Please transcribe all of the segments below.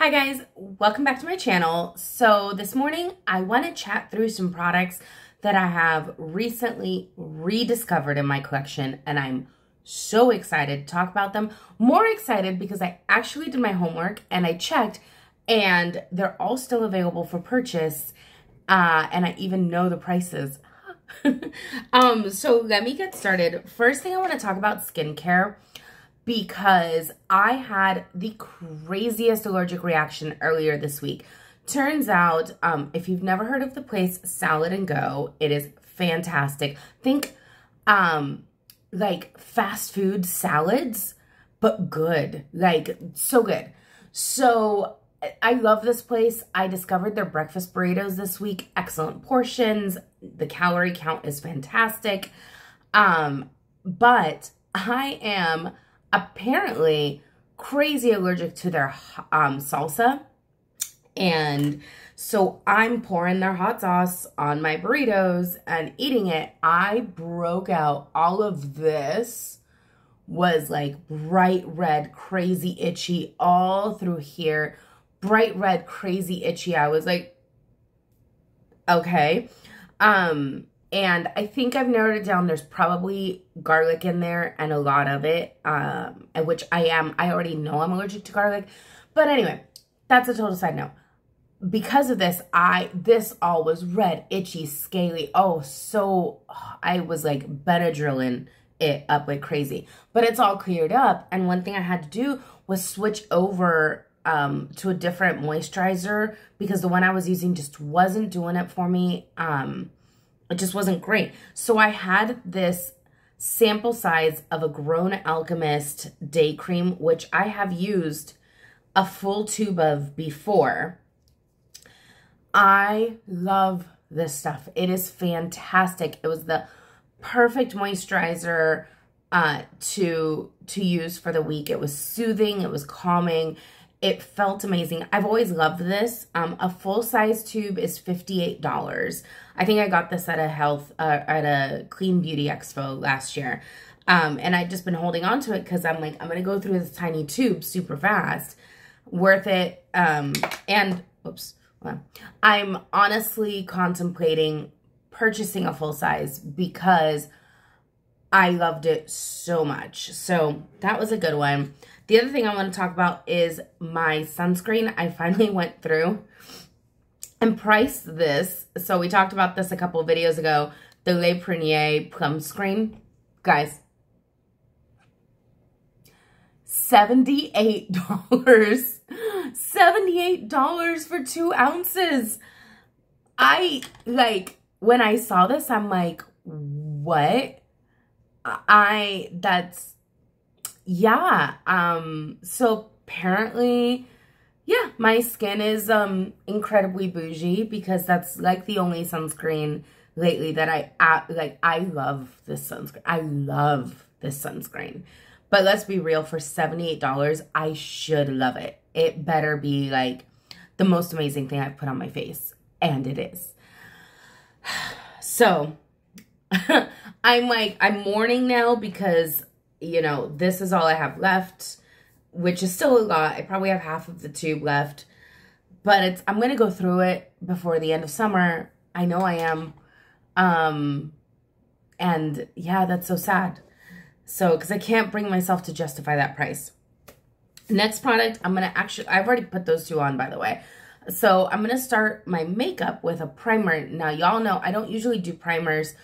Hi guys, welcome back to my channel. So this morning I want to chat through some products that I have recently rediscovered in my collection, and I'm so excited to talk about them. More excited because I actually did my homework and I checked and they're all still available for purchase, and I even know the prices. So let me get started. First thing I want to talk about skincare, because I had the craziest allergic reaction earlier this week. Turns out, if you've never heard of the place Salad & Go, it is fantastic. Think like fast food salads, but good, like so good. So I love this place. I discovered their breakfast burritos this week. Excellent portions. The calorie count is fantastic. But I am apparently crazy allergic to their salsa, and so I'm pouring their hot sauce on my burritos and eating it. I broke out. All of this was like bright red, crazy itchy all through here. Bright red, crazy itchy. I was like, okay. And I think I've narrowed it down. There's probably garlic in there, and a lot of it, which I already know I'm allergic to garlic. But anyway, that's a total side note. Because of this, this all was red, itchy, scaly. Oh, so I was like Benadryling it up like crazy. But it's all cleared up. And one thing I had to do was switch over to a different moisturizer, because the one I was using just wasn't doing it for me. It just wasn't great. So I had this sample size of a Grown Alchemist day cream, which I have used a full tube of before. I love this stuff. It is fantastic. It was the perfect moisturizer to use for the week. It was soothing. It was calming. It felt amazing. I've always loved this. A full-size tube is $58. I think I got this at a Clean Beauty Expo last year. And I've just been holding on to it because I'm like, I'm going to go through this tiny tube super fast. Worth it. And, oops. Well, I'm honestly contemplating purchasing a full-size because I loved it so much. So that was a good one. The other thing I want to talk about is my sunscreen. I finally went through and priced this. So we talked about this a couple of videos ago. The Le Prunier Plum Screen. Guys, $78. $78 for 2 ounces. When I saw this, I'm like, what? Yeah, so apparently, yeah, my skin is, incredibly bougie, because that's, like, the only sunscreen lately that I love this sunscreen. I love this sunscreen. But let's be real, for $78, I should love it. It better be, like, the most amazing thing I've put on my face, and it is. So, I'm mourning now because, you know, this is all I have left, which is still a lot. I probably have half of the tube left, but I'm going to go through it before the end of summer. I know I am. And yeah, that's so sad. So, because I can't bring myself to justify that price. Next product, I've already put those two on, by the way. So I'm going to start my makeup with a primer. Now, y'all know I don't usually do primers,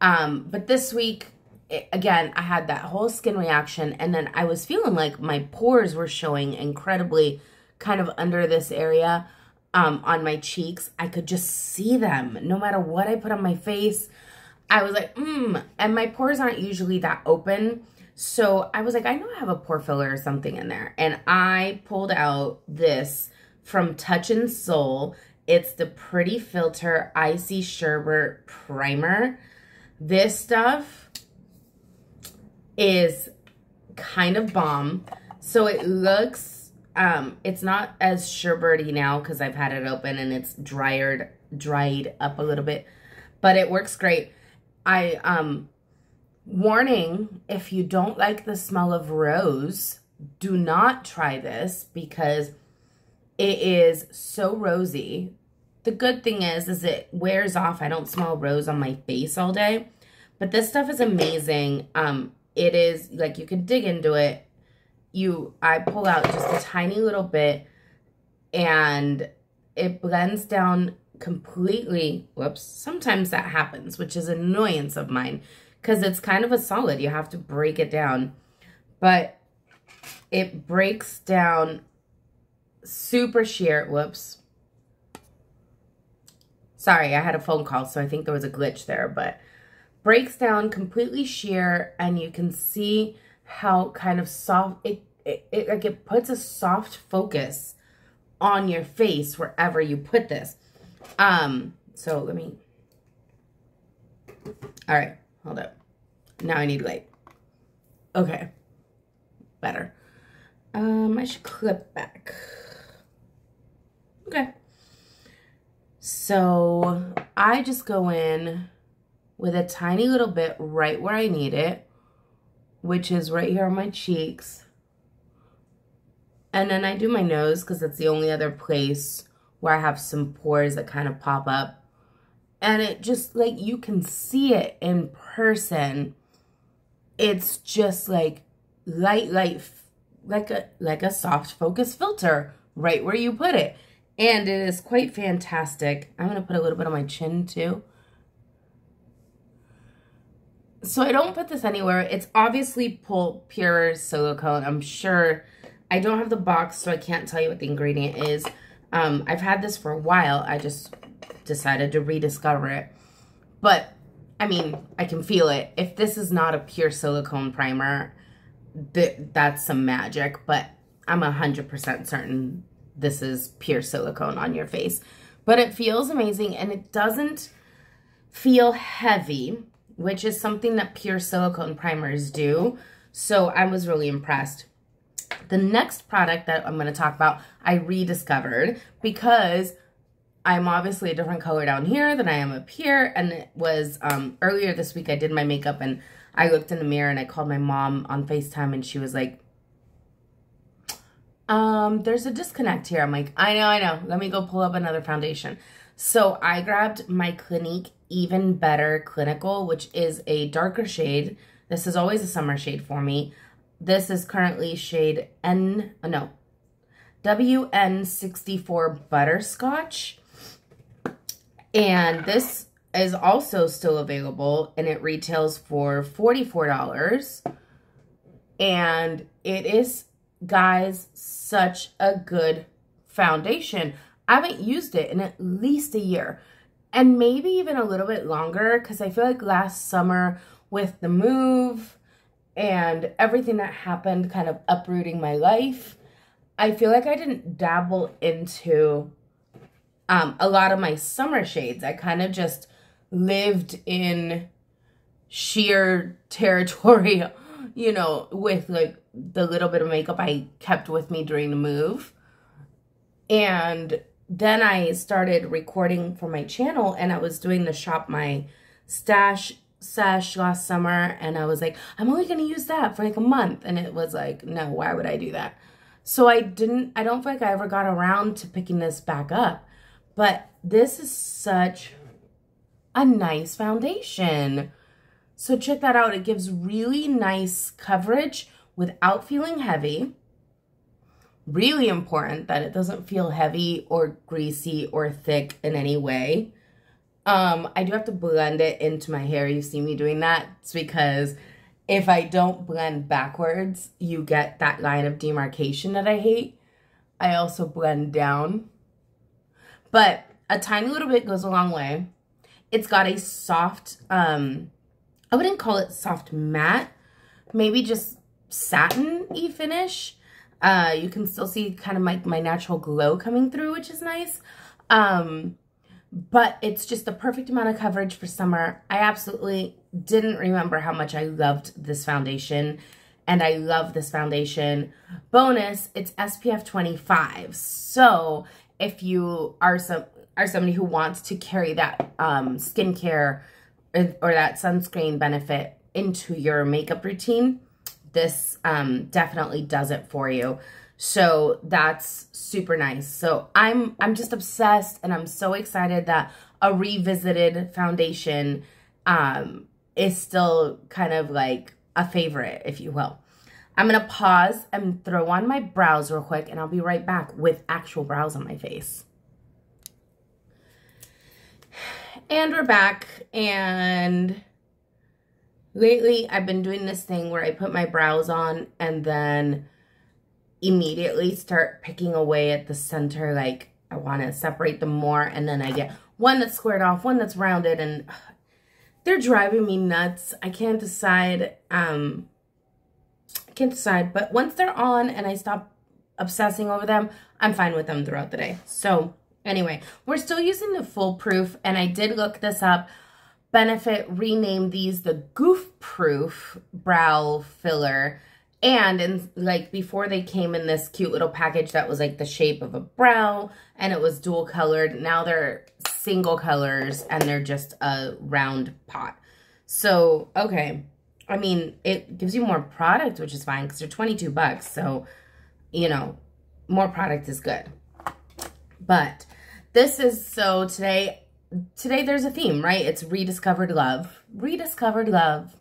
but this week, again, I had that whole skin reaction, and then I was feeling like my pores were showing incredibly kind of under this area on my cheeks. I could just see them no matter what I put on my face. I was like, and my pores aren't usually that open. So I was like, I know I have a pore filler or something in there. And I pulled out this from Touch in Soul. It's the Pretty Filter Icy Sherbet Primer. This stuff is kind of bomb. So it looks, it's not as sherbety now because I've had it open and it's dried up a little bit, but it works great. Warning, if you don't like the smell of rose, do not try this because It is so rosy. The good thing is it wears off. I don't smell rose on my face all day. But this stuff is amazing. It is, like, you can dig into it. I pull out just a tiny little bit, and it blends down completely. Whoops. Sometimes that happens, which is an annoyance of mine, because it's kind of a solid. You have to break it down. But it breaks down super sheer. Whoops. Sorry, I had a phone call, so I think there was a glitch there. But breaks down completely sheer, and you can see how kind of soft it puts a soft focus on your face wherever you put this. So let me, all right, hold up. Now I need light. Okay, better. I should clip back. Okay. So I just go in with a tiny little bit right where I need it, which is right here on my cheeks. And then I do my nose because it's the only other place where I have some pores that kind of pop up. And it just, like, you can see it in person. It's just like light, like a soft focus filter right where you put it. And it is quite fantastic. I'm going to put a little bit on my chin too. So I don't put this anywhere. It's obviously pure silicone. I'm sure. I don't have the box, so I can't tell you what the ingredient is. I've had this for a while. I just decided to rediscover it. But, I mean, I can feel it. If this is not a pure silicone primer, that's some magic. But I'm 100% certain this is pure silicone on your face. But it feels amazing, and it doesn't feel heavy, which is something that pure silicone primers do. So I was really impressed. The next product that I'm going to talk about, I rediscovered because I'm obviously a different color down here than I am up here. And it was earlier this week I did my makeup, and I looked in the mirror and I called my mom on FaceTime, and she was like, there's a disconnect here. I'm like, I know. Let me go pull up another foundation. So I grabbed my Clinique Even Better Clinical, which is a darker shade. This is always a summer shade for me. This is currently shade WN64 Butterscotch. And this is also still available, and it retails for $44. And it is, guys, such a good foundation. I haven't used it in at least a year, and maybe even a little bit longer, because I feel like last summer with the move and everything that happened kind of uprooting my life, I feel like I didn't dabble into a lot of my summer shades. I kind of just lived in sheer territory, you know, with like the little bit of makeup I kept with me during the move. And then I started recording for my channel, and I was doing the Shop My Stash sesh last summer, and I was like, I'm only going to use that for like a month. And it was like, no, why would I do that? So I don't feel like I ever got around to picking this back up. But this is such a nice foundation. So check that out. It gives really nice coverage without feeling heavy. Really important that it doesn't feel heavy or greasy or thick in any way. I do have to blend it into my hair. You see me doing that. It's because if I don't blend backwards, you get that line of demarcation that I hate. I also blend down. But a tiny little bit goes a long way. It's got a soft, I wouldn't call it soft matte, maybe just satin-y finish. You can still see kind of my natural glow coming through, which is nice. But it's just the perfect amount of coverage for summer. I absolutely didn't remember how much I loved this foundation, and I love this foundation. Bonus, it's SPF 25. So if you are somebody who wants to carry that skincare or that sunscreen benefit into your makeup routine, this definitely does it for you. So that's super nice. So I'm just obsessed, and I'm so excited that a revisited foundation is still kind of like a favorite, if you will. I'm going to pause and throw on my brows real quick, and I'll be right back with actual brows on my face. And we're back, and lately I've been doing this thing where I put my brows on and then immediately start picking away at the center. Like, I want to separate them more, and then I get one that's squared off, one that's rounded, and they're driving me nuts. I can't decide. But once they're on and I stop obsessing over them, I'm fine with them throughout the day. So anyway, we're still using the Foolproof, and I did look this up. Benefit renamed these the Goof Proof Brow Filler. And like before, they came in this cute little package that was like the shape of a brow, and it was dual colored. Now they're single colors, and they're just a round pot. So, okay. I mean, it gives you more product, which is fine because they're 22 bucks. So, you know, more product is good. But this is, so today there's a theme, right? It's Rediscovered Love. Rediscovered Love.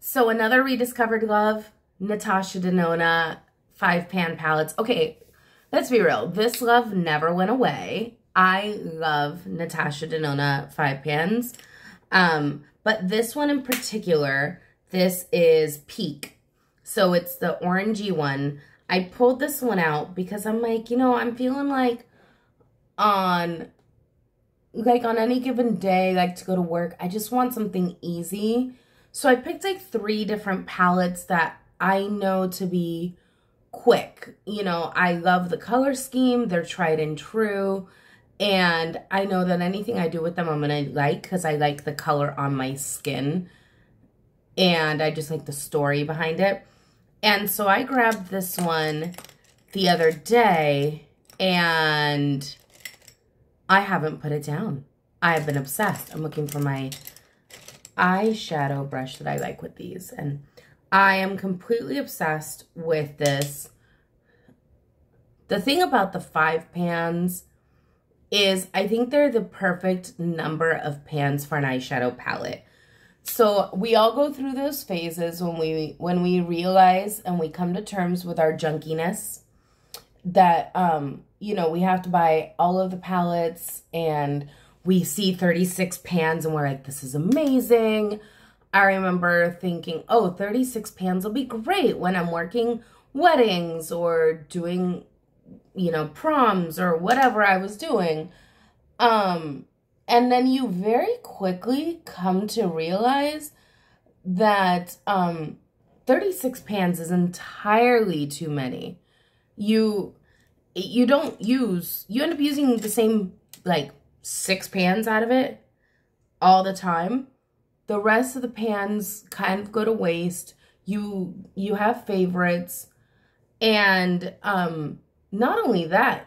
So another Rediscovered Love, Natasha Denoma 5-pan palettes. Okay, let's be real. This love never went away. I love Natasha Denoma 5-pans. But this one in particular, this is Peak. So it's the orangey one. I pulled this one out because I'm like, you know, I'm feeling like on any given day, like to go to work, I just want something easy. So I picked like 3 different palettes that I know to be quick. You know, I love the color scheme. They're tried and true. And I know that anything I do with them, I'm going to like, because I like the color on my skin. And I just like the story behind it. And so I grabbed this one the other day, and I haven't put it down. I have been obsessed. I'm looking for my eyeshadow brush that I like with these. And I am completely obsessed with this. The thing about the 5-pans is I think they're the perfect number of pans for an eyeshadow palette. So we all go through those phases when we realize and we come to terms with our junkiness that, you know, we have to buy all of the palettes, and we see 36 pans and we're like, this is amazing. I remember thinking, oh, 36 pans will be great when I'm working weddings or doing, you know, proms or whatever I was doing. And then you very quickly come to realize that 36 pans is entirely too many. You end up using the same like 6 pans out of it all the time. The rest of the pans kind of go to waste. You have favorites, and not only that,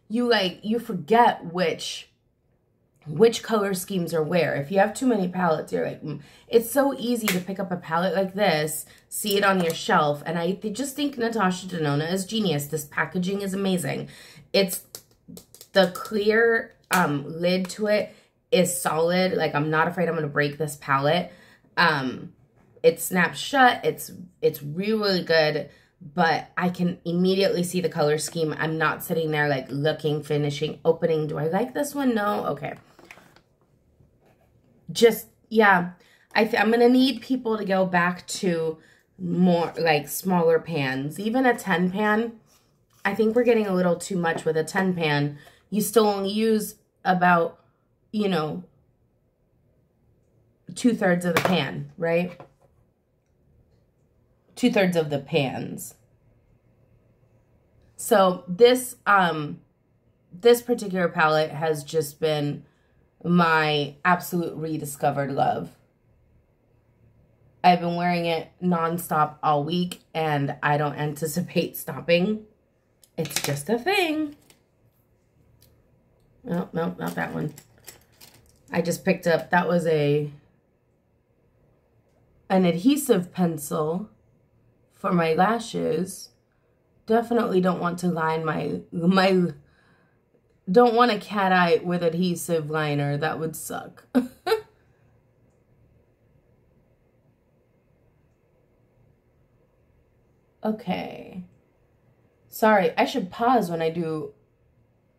you forget which color schemes are where. If you have too many palettes, you're like, It's so easy to pick up a palette like this, see it on your shelf, and I just think Natasha Denoma is genius. This packaging is amazing. It's the clear lid to it is solid. Like, I'm not afraid I'm going to break this palette. It snaps shut. It's really, really good. But I can immediately see the color scheme. I'm not sitting there like looking, finishing, opening. Do I like this one? No? Okay. Just, yeah. I'm going to need people to go back to more like smaller pans. Even a 10 pan, I think we're getting a little too much with a 10 pan. You still only use about, you know, 2/3 of the pan, right? 2/3 of the pans. So this particular palette has just been my absolute rediscovered love. I've been wearing it nonstop all week, and I don't anticipate stopping. It's just a thing. Oh, no, not that one. I just picked up, that was an adhesive pencil for my lashes. Definitely don't want to line don't want a cat eye with adhesive liner. That would suck. Okay. Sorry, I should pause when I do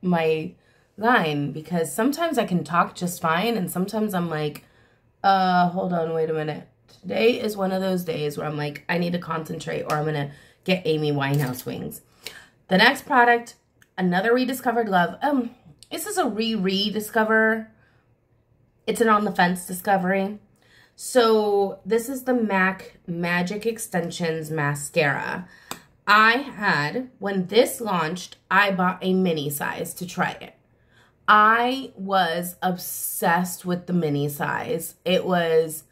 my line because sometimes I can talk just fine and sometimes I'm like, hold on, wait a minute. Today is one of those days where I'm like, I need to concentrate or I'm going to get Amy Winehouse wings. The next product, another rediscovered love. This is a rediscover. It's an on the fence discovery. So this is the MAC Magic Extensions Mascara. When this launched, I bought a mini size to try it. I was obsessed with the mini size. It was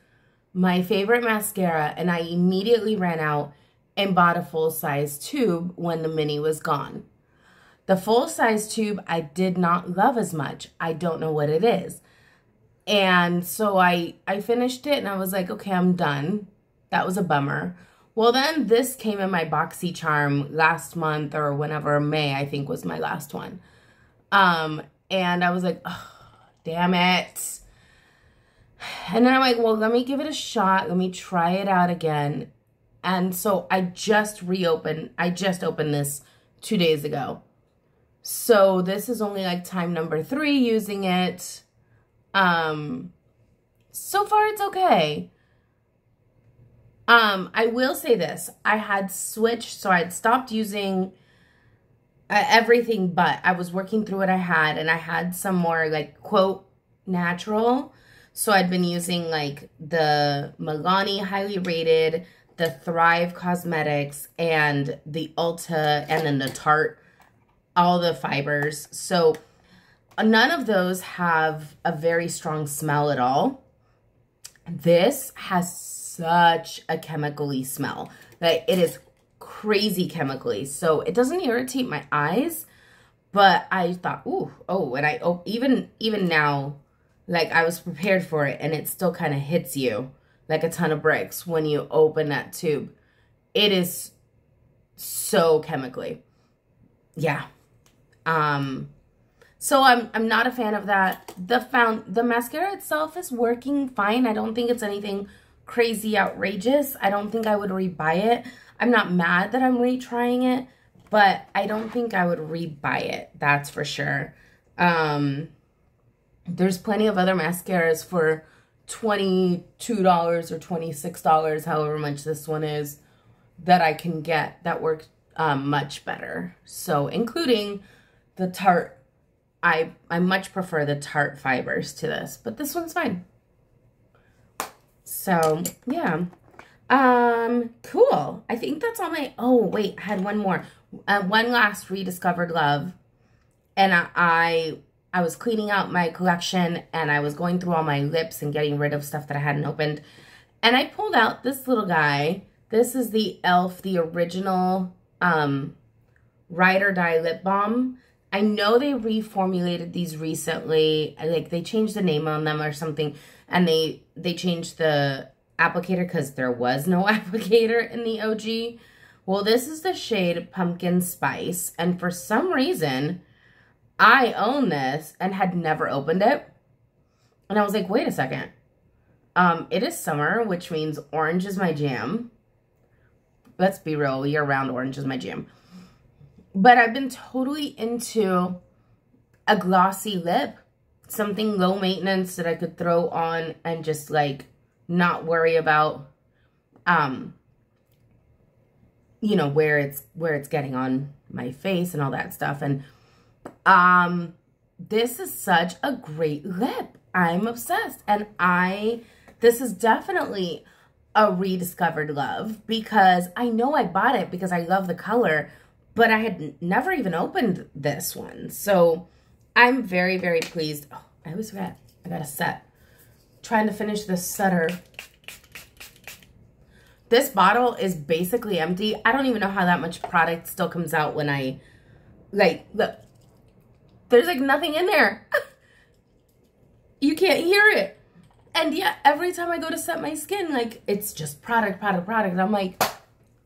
my favorite mascara, and I immediately ran out and bought a full-size tube when the mini was gone. The full-size tube I did not love as much. I don't know what it is. And so I finished it and I was like, okay, I'm done. That was a bummer. Well, then this came in my BoxyCharm last month or whenever, May, I think was my last one. And I was like, oh, damn it. And then I'm like, well, let me give it a shot. Let me try it out again. And so I just opened this 2 days ago. So this is only like time number 3 using it. So far it's okay. I will say this. I had switched, so I had stopped using everything, but I was working through what I had, and I had some more like quote natural. So I'd been using like the Milani highly rated, the Thrive Cosmetics, and the Ulta, and then the Tarte, all the fibers. So none of those have a very strong smell at all. This has such a chemically smell. Like, it is crazy chemically. So it doesn't irritate my eyes, but I thought, ooh, oh, and even now, like, I was prepared for it, and it still kind of hits you like a ton of bricks when you open that tube. It is so chemically. Yeah. So I'm not a fan of that. The mascara itself is working fine. I don't think it's anything crazy outrageous. I don't think I would rebuy it. I'm not mad that I'm retrying it, but I don't think I would rebuy it. That's for sure. There's plenty of other mascaras for $22 or $26, however much this one is, that I can get that work much better. So including the Tarte. I much prefer the Tarte fibers to this, but this one's fine. So, yeah. Cool. I think that's all my, oh, wait, I had one more. One last rediscovered love. And I was cleaning out my collection, and I was going through all my lips and getting rid of stuff that I hadn't opened. And I pulled out this little guy. This is the e.l.f., the original Ride or Die lip balm. I know they reformulated these recently. Like, they changed the name on them or something. And they changed the applicator because there was no applicator in the OG. Well, this is the shade Pumpkin Spice. And for some reason, I own this and had never opened it. And I was like, wait a second. It is summer, which means orange is my jam. Let's be real, year-round orange is my jam. But I've been totally into a glossy lip. Something low maintenance that I could throw on and just like not worry about, you know, where it's getting on my face and all that stuff. And this is such a great lip. I'm obsessed. And this is definitely a rediscovered love because I know I bought it because I love the color, but I had never even opened this one. So I'm very, very pleased. Oh, I always forget. I got a set. Trying to finish this setter. This bottle is basically empty. I don't even know how that much product still comes out when I, like, look. There's like nothing in there. You can't hear it. And yeah, every time I go to set my skin, like, it's just product, product, product. And I'm like,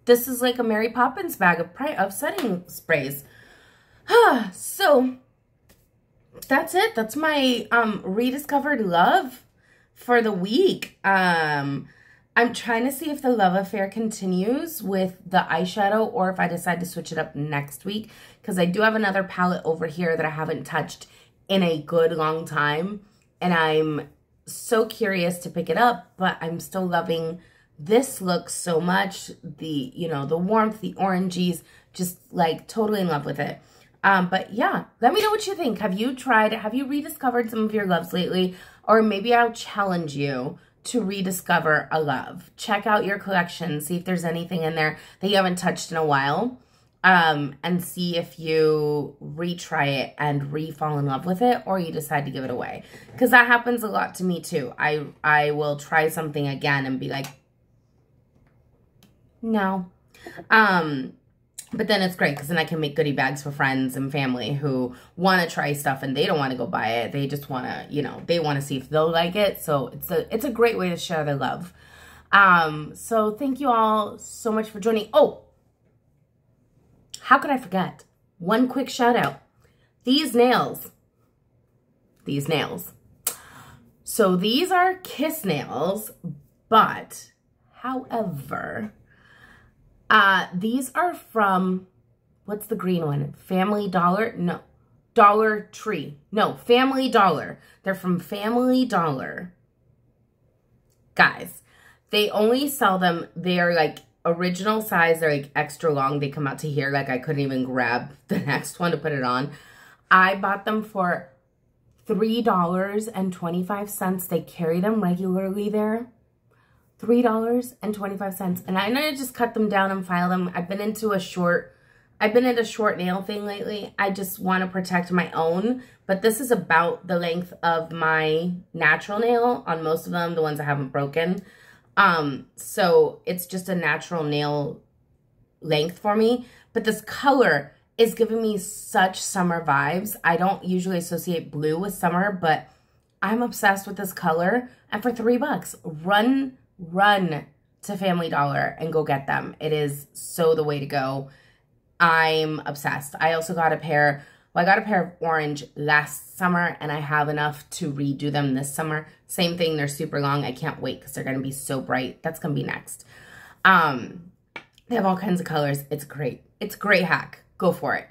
This is like a Mary Poppins bag of setting sprays. So that's it. That's my rediscovered love for the week. I'm trying to see if the love affair continues with the eyeshadow or if I decide to switch it up next week, because I do have another palette over here that I haven't touched in a good long time, and I'm so curious to pick it up, but I'm still loving this look so much. The, you know, the warmth, the oranges, just like totally in love with it. But yeah, let me know what you think. Have you rediscovered some of your loves lately? Or maybe I'll challenge you to rediscover a love. Check out your collection, see if there's anything in there that you haven't touched in a while, and see if you retry it and re-fall in love with it, or you decide to give it away. Because that happens a lot to me too. I will try something again and be like, no. But then it's great because then I can make goodie bags for friends and family who want to try stuff and they don't want to go buy it. They just want to, you know, they want to see if they'll like it. So it's a great way to share their love. So thank you all so much for joining. Oh, how could I forget? One quick shout out. These nails. So these are kiss nails, but however, these are from, what's the green one? Family Dollar? No. Dollar Tree. No, Family Dollar. They're from Family Dollar. Guys, they only sell them, they're like original size. They're like extra long. They come out to here. Like I couldn't even grab the next one to put it on. I bought them for $3.25. They carry them regularly there. $3.25. And I just cut them down and file them. I've been into a short nail thing lately. I just want to protect my own, but this is about the length of my natural nail on most of them, the ones I haven't broken. So it's just a natural nail length for me, but this color is giving me such summer vibes. I don't usually associate blue with summer, but I'm obsessed with this color. And for $3, run to Family Dollar and go get them. It is so the way to go. I'm obsessed. I also got a pair, well, I got a pair of orange last summer and I have enough to redo them this summer. Same thing, they're super long. I can't wait because they're going to be so bright. That's going to be next. They have all kinds of colors. It's great. It's a great hack. Go for it.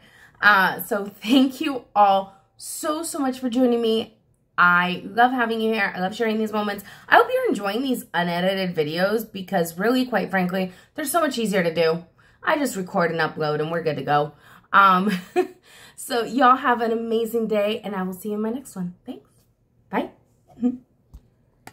So thank you all so much for joining me. I love having you here. I love sharing these moments. I hope you're enjoying these unedited videos because really, quite frankly, they're so much easier to do. I just record and upload and we're good to go. So y'all have an amazing day and I will see you in my next one. Thanks.